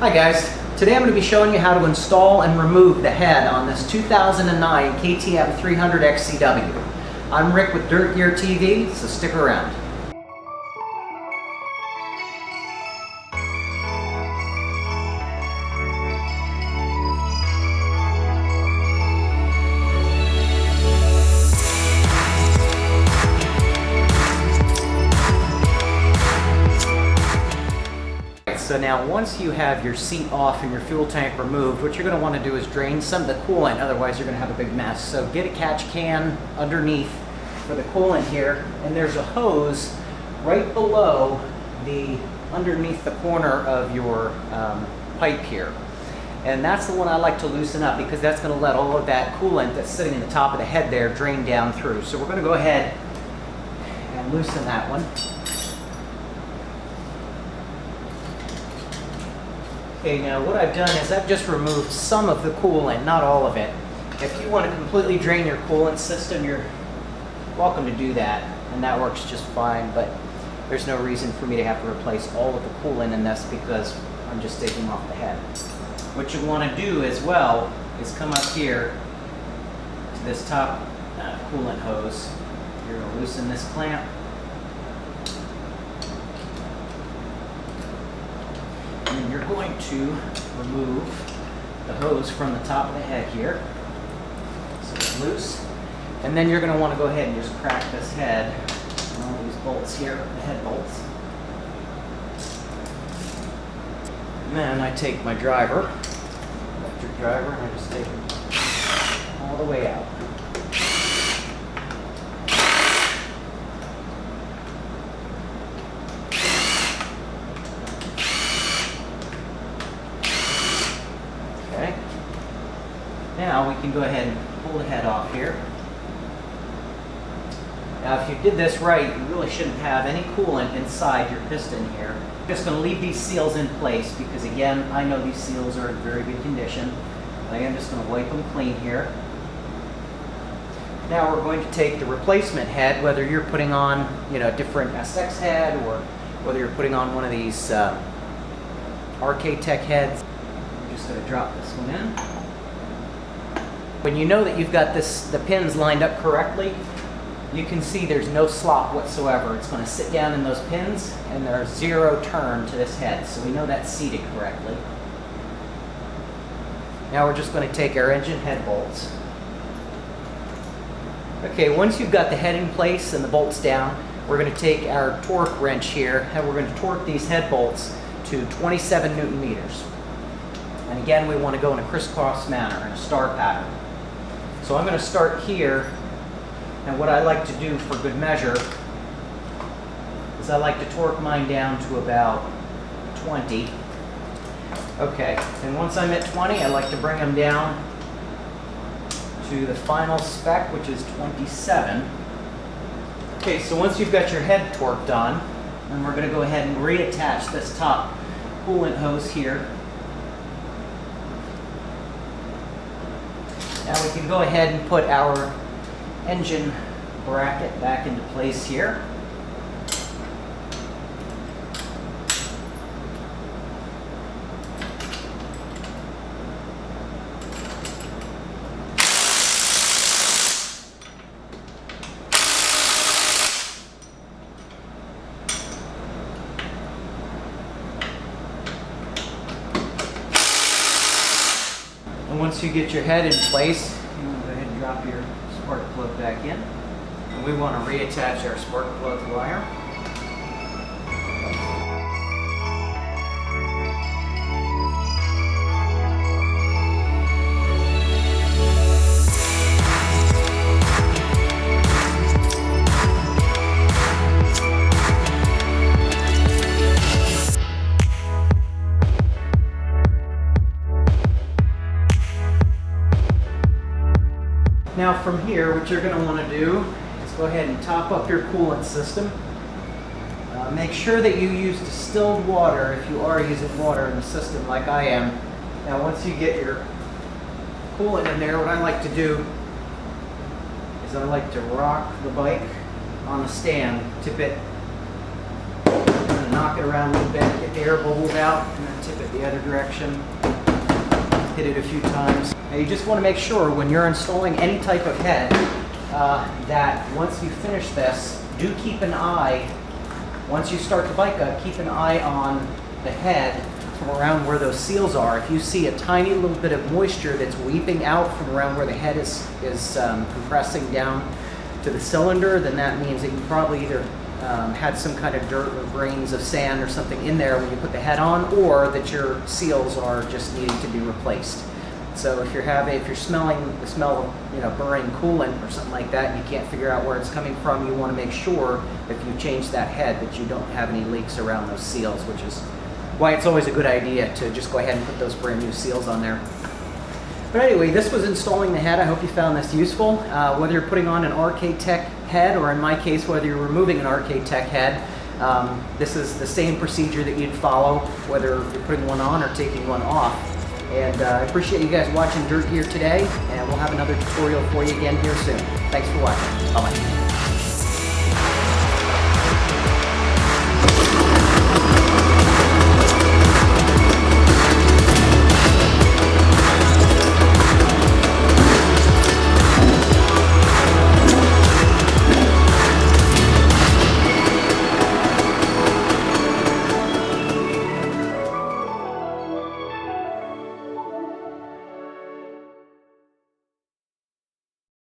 Hi guys, today I'm going to be showing you how to install and remove the head on this 2009 KTM 300 XCW. I'm Rick with Dirt Gear TV, so stick around. So now once you have your seat off and your fuel tank removed, what you're going to want to do is drain some of the coolant, otherwise you're going to have a big mess. So get a catch can underneath for the coolant here, and there's a hose right below underneath the corner of your pipe here. And that's the one I like to loosen up because that's going to let all of that coolant that's sitting in the top of the head there drain down through. So we're going to go ahead and loosen that one. Okay, now what I've done is I've just removed some of the coolant, not all of it. If you want to completely drain your coolant system, you're welcome to do that, and that works just fine, but there's no reason for me to have to replace all of the coolant in this because I'm just taking off the head. What you want to do as well is come up here to this top coolant hose. You're going to loosen this clamp. And you're going to remove the hose from the top of the head here, so it's loose. And then you're going to want to go ahead and just crack this head and all these bolts here, the head bolts. And then I take my driver, electric driver, and I just take it all the way out. Now we can go ahead and pull the head off here. Now if you did this right, you really shouldn't have any coolant inside your piston here. I'm just going to leave these seals in place because again, I know these seals are in very good condition. I am just going to wipe them clean here. Now we're going to take the replacement head, whether you're putting on a different SX head or whether you're putting on one of these RK Tek heads. I'm just going to drop this one in. When you know that you've got the pins lined up correctly, you can see there's no slop whatsoever. It's going to sit down in those pins and there's zero turn to this head, so we know that's seated correctly. Now we're just going to take our engine head bolts. Okay, once you've got the head in place and the bolts down, we're going to take our torque wrench here and we're going to torque these head bolts to 27 Newton meters. And again, we want to go in a crisscross manner, in a star pattern. So I'm going to start here, and what I like to do for good measure is I like to torque mine down to about 20. Okay, and once I'm at 20, I like to bring them down to the final spec, which is 27. Okay, so once you've got your head torqued on, then we're going to go ahead and reattach this top coolant hose here. Now we can go ahead and put our engine bracket back into place here. And once you get your head in place, you want to go ahead and drop your spark plug back in. And we want to reattach our spark plug wire. Now from here, what you're going to want to do is go ahead and top up your coolant system. Make sure that you use distilled water if you are using water in the system like I am. Now once you get your coolant in there, what I like to do is I like to rock the bike on the stand, tip it, and knock it around a little bit, get the air bubbles out, and then tip it the other direction. Hit it a few times. Now you just want to make sure when you're installing any type of head that once you finish this, do keep an eye, once you start the bike up, keep an eye on the head from around where those seals are. If you see a tiny little bit of moisture that's weeping out from around where the head is compressing down to the cylinder, then that means that you probably either had some kind of dirt or grains of sand or something in there when you put the head on, or that your seals are just needing to be replaced. So if you're smelling the smell of burning coolant or something like that, and you can't figure out where it's coming from, you want to make sure if you change that head that you don't have any leaks around those seals, which is why it's always a good idea to just go ahead and put those brand new seals on there. But anyway, this was installing the head. I hope you found this useful. Whether you're putting on an RK Tek head, or in my case, whether you're removing an RK Tek head, this is the same procedure that you'd follow, whether you're putting one on or taking one off. And I appreciate you guys watching Dirt Gear today, and we'll have another tutorial for you again here soon. Thanks for watching. Bye-bye.